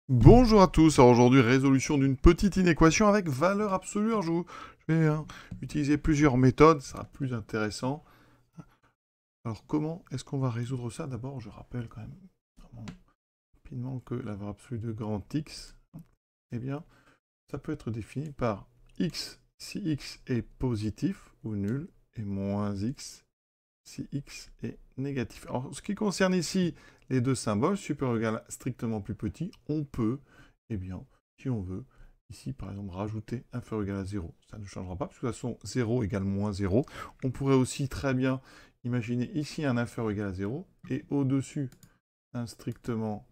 Bonjour à tous, alors aujourd'hui résolution d'une petite inéquation avec valeur absolue. Alors, je vais utiliser plusieurs méthodes, ça sera plus intéressant. Alors comment est-ce qu'on va résoudre ça? D'abord je rappelle quand même vraiment rapidement que la valeur absolue de grand X, eh bien ça peut être défini par X si X est positif ou nul et moins X si X est négatif. Alors, ce qui concerne ici les deux symboles, supérieur ou égal strictement plus petit, on peut, eh bien, si on veut, ici par exemple, rajouter inférieur ou égal à 0. Ça ne changera pas, parce que de toute façon, 0 égale moins 0. On pourrait aussi très bien imaginer ici un inférieur ou égal à 0, et au-dessus, un strictement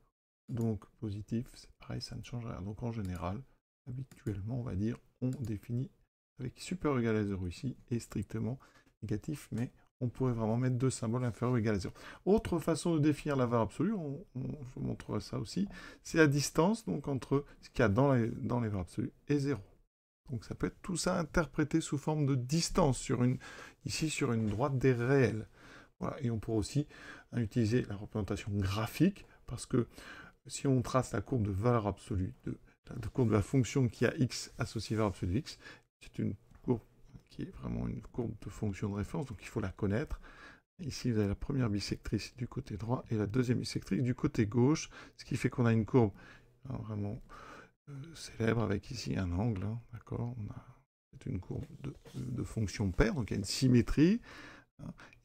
donc positif, c'est pareil, ça ne change rien. Donc en général, habituellement, on va dire, on définit avec supérieur ou égal à 0 ici, et strictement négatif, mais on pourrait vraiment mettre deux symboles inférieurs ou égal à 0. Autre façon de définir la valeur absolue, je vous montrerai ça aussi, c'est la distance donc entre ce qu'il y a dans les valeurs absolues et 0. Donc ça peut être tout ça interprété sous forme de distance, ici sur une droite des réels. Voilà. Et on pourrait aussi utiliser la représentation graphique, parce que si on trace la courbe de valeur absolue, la courbe de la fonction qui a x associée à valeur absolue de x, c'est une courbe qui est vraiment une courbe de fonction de référence, donc il faut la connaître. Ici, vous avez la première bisectrice du côté droit et la deuxième bisectrice du côté gauche, ce qui fait qu'on a une courbe vraiment célèbre avec ici un angle, d'accord. C'est une courbe de fonction paire, donc il y a une symétrie.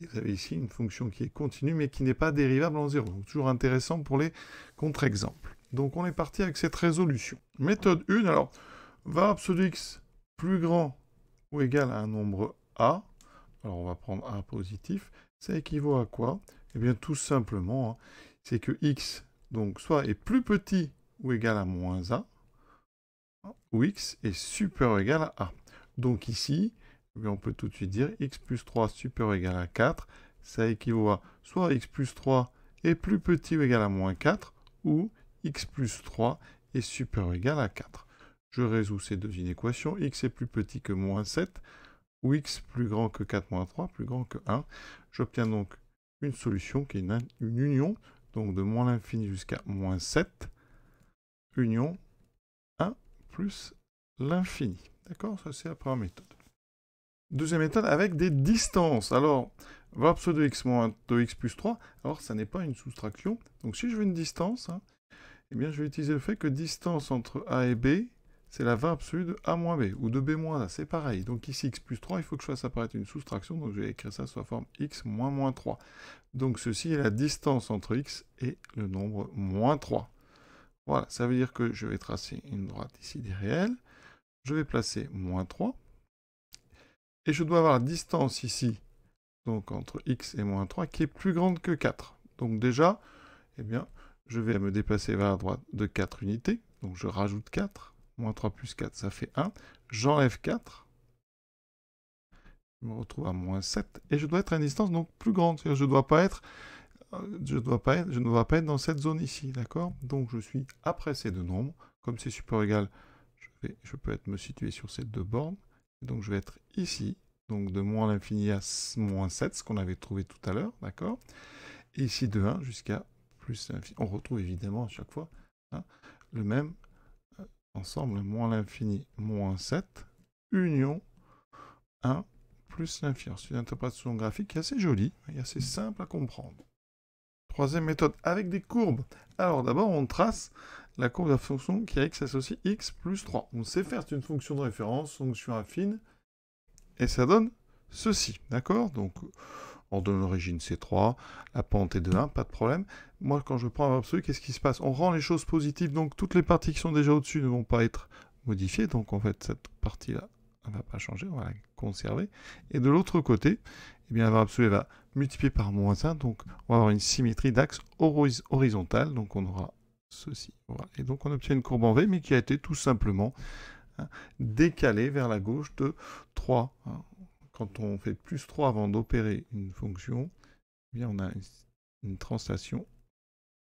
Et vous avez ici une fonction qui est continue mais qui n'est pas dérivable en 0. Donc toujours intéressant pour les contre-exemples. Donc on est parti avec cette résolution. Méthode 1, alors, valeur absolue x plus grand ou égal à un nombre a. Alors on va prendre a positif. Ça équivaut à quoi? Eh bien tout simplement, c'est que x donc soit est plus petit ou égal à moins a, ou x est supérieur ou égal à a. Donc ici, eh bien, on peut tout de suite dire x plus 3 supérieur ou égal à 4, ça équivaut à soit x plus 3 est plus petit ou égal à moins 4, ou x plus 3 est supérieur ou égal à 4. Je résous ces deux inéquations, x est plus petit que moins 7, ou x plus grand que 4 moins 3, plus grand que 1. J'obtiens donc une solution qui est une union, donc de moins l'infini jusqu'à moins 7, union 1 plus l'infini. D'accord? Ça, c'est la première méthode. Deuxième méthode, avec des distances. Alors, valeur absolue de x moins 2x plus 3, alors ça n'est pas une soustraction. Donc si je veux une distance, eh bien je vais utiliser le fait que distance entre a et b, c'est la valeur absolue de a moins b, ou de b moins a, c'est pareil. Donc ici x plus 3, il faut que je fasse apparaître une soustraction, donc je vais écrire ça sous la forme x moins moins 3. Donc ceci est la distance entre x et le nombre moins 3. Voilà, ça veut dire que je vais tracer une droite ici des réels, je vais placer moins 3, et je dois avoir la distance ici, donc entre x et moins 3, qui est plus grande que 4. Donc déjà, eh bien, je vais me déplacer vers la droite de 4 unités, donc je rajoute 4, moins 3 plus 4, ça fait 1, j'enlève 4, je me retrouve à moins 7, et je dois être à une distance donc plus grande, c'est-à-dire je ne dois pas être dans cette zone ici, d'accord? Donc je suis après ces deux nombres, comme c'est supérieur ou égal, je peux me situer sur ces deux bornes, donc je vais être ici, donc de moins l'infini à moins 7, ce qu'on avait trouvé tout à l'heure, d'accord? Et ici de 1 jusqu'à plus l'infini. On retrouve évidemment à chaque fois le même ensemble, moins l'infini, moins 7, union 1 plus l'infini. C'est une interprétation graphique qui est assez jolie et assez simple à comprendre. Troisième méthode, avec des courbes. Alors d'abord, on trace la courbe de la fonction qui a x associé x plus 3. On sait faire, c'est une fonction de référence, fonction affine, et ça donne ceci, d'accord? Donc, on donne l'origine C3, la pente est de 1, pas de problème. Moi, quand je prends un valeur absolue, qu'est-ce qui se passe? On rend les choses positives, donc toutes les parties qui sont déjà au-dessus ne vont pas être modifiées, donc en fait, cette partie-là ne va pas changer, on va la conserver. Et de l'autre côté, eh bien, la valeur absolue va multiplier par moins 1, donc on va avoir une symétrie d'axe horizontale, donc on aura ceci. Voilà. Et donc on obtient une courbe en V, mais qui a été tout simplement décalée vers la gauche de 3. Quand on fait plus 3 avant d'opérer une fonction, eh bien on a une translation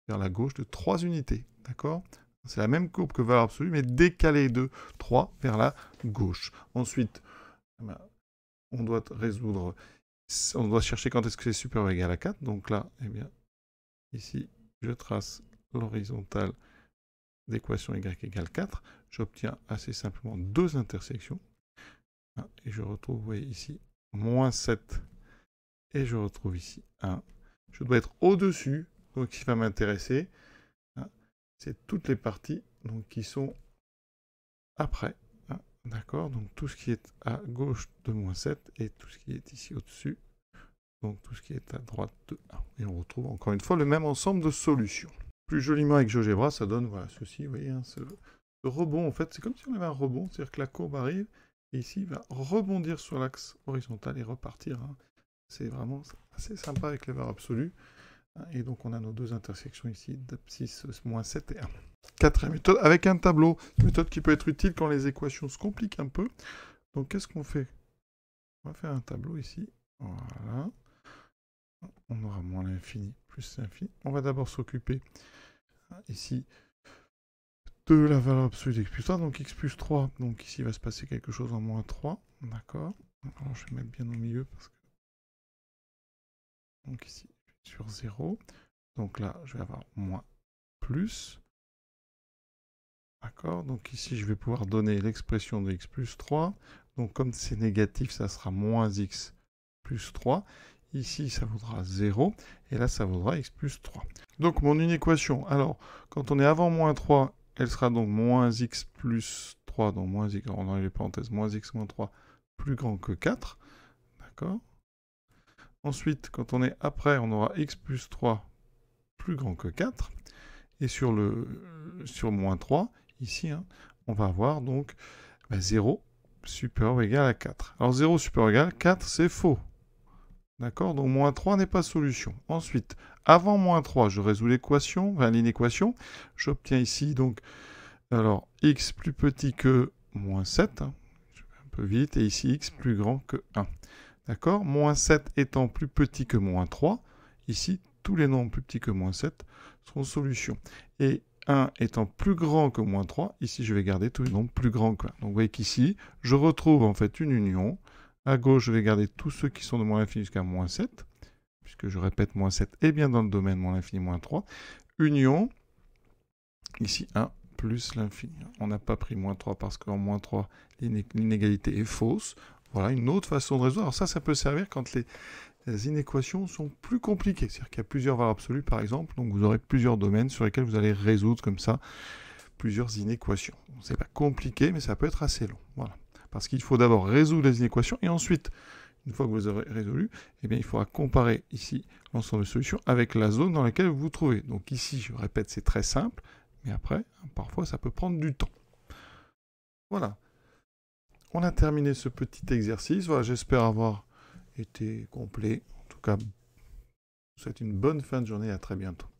vers la gauche de 3 unités. D'accord? C'est la même courbe que valeur absolue, mais décalée de 3 vers la gauche. Ensuite, on doit résoudre, on doit chercher quand est-ce que c'est supérieur ou égal à 4. Donc là, eh bien, ici, je trace l'horizontale d'équation y égale 4, j'obtiens assez simplement deux intersections. Et je retrouve, vous voyez ici, moins 7. Et je retrouve ici 1. Je dois être au-dessus. Donc, ce qui va m'intéresser, c'est toutes les parties donc, qui sont après. D'accord? Donc, tout ce qui est à gauche de moins 7 et tout ce qui est ici au-dessus. Donc, tout ce qui est à droite de 1. Et on retrouve encore une fois le même ensemble de solutions. Plus joliment avec GeoGebra, ça donne voilà, ceci. Vous voyez, ce rebond, en fait, c'est comme si on avait un rebond. C'est-à-dire que la courbe arrive et ici, il va rebondir sur l'axe horizontal et repartir. C'est vraiment assez sympa avec les valeurs absolues. Et donc, on a nos deux intersections ici, d'abscisse moins 7 et 1. Quatrième méthode, avec un tableau. Une méthode qui peut être utile quand les équations se compliquent un peu. Donc, qu'est-ce qu'on fait? On va faire un tableau ici. Voilà. On aura moins l'infini plus l'infini. On va d'abord s'occuper ici de la valeur absolue d'x plus 3. Donc, x plus 3. Donc, ici, il va se passer quelque chose en moins 3. D'accord. Alors, je vais mettre bien au milieu parce que... Donc, ici, sur 0. Donc là, je vais avoir moins plus. D'accord. Donc ici, je vais pouvoir donner l'expression de x plus 3. Donc comme c'est négatif, ça sera moins x plus 3. Ici, ça vaudra 0. Et là, ça vaudra x plus 3. Donc mon inéquation, alors, quand on est avant moins 3, elle sera donc moins x plus 3. Donc moins x, on enlève les parenthèses, moins x moins 3 plus grand que 4. D'accord. Ensuite, quand on est après, on aura x plus 3 plus grand que 4. Et sur moins 3, ici, on va avoir donc 0 supérieur ou égal à 4. Alors 0 supérieur ou égal à 4, c'est faux. D'accord? Donc moins 3 n'est pas solution. Ensuite, avant moins 3, je résous l'équation, l'inéquation. J'obtiens ici donc, alors, x plus petit que moins 7. Je vais un peu vite. Et ici, x plus grand que 1. D'accord? Moins 7 étant plus petit que moins 3. Ici, tous les nombres plus petits que moins 7 seront solutions. Et 1 étant plus grand que moins 3, ici je vais garder tous les nombres plus grands que 1. Donc vous voyez qu'ici, je retrouve en fait une union. À gauche, je vais garder tous ceux qui sont de moins l'infini jusqu'à moins 7, puisque je répète, moins 7 est bien dans le domaine moins l'infini, moins 3. Union, ici 1 plus l'infini. On n'a pas pris moins 3 parce qu'en moins 3, l'inégalité est fausse. Voilà une autre façon de résoudre. Alors ça peut servir quand les inéquations sont plus compliquées. C'est-à-dire qu'il y a plusieurs valeurs absolues, par exemple. Donc vous aurez plusieurs domaines sur lesquels vous allez résoudre comme ça plusieurs inéquations. C'est pas compliqué, mais ça peut être assez long. Voilà. Parce qu'il faut d'abord résoudre les inéquations et ensuite, une fois que vous aurez résolu, eh bien, il faudra comparer ici l'ensemble de solutions avec la zone dans laquelle vous vous trouvez. Donc ici, je répète, c'est très simple, mais après, parfois, ça peut prendre du temps. Voilà. On a terminé ce petit exercice. Voilà, j'espère avoir été complet. En tout cas, je vous souhaite une bonne fin de journée et à très bientôt.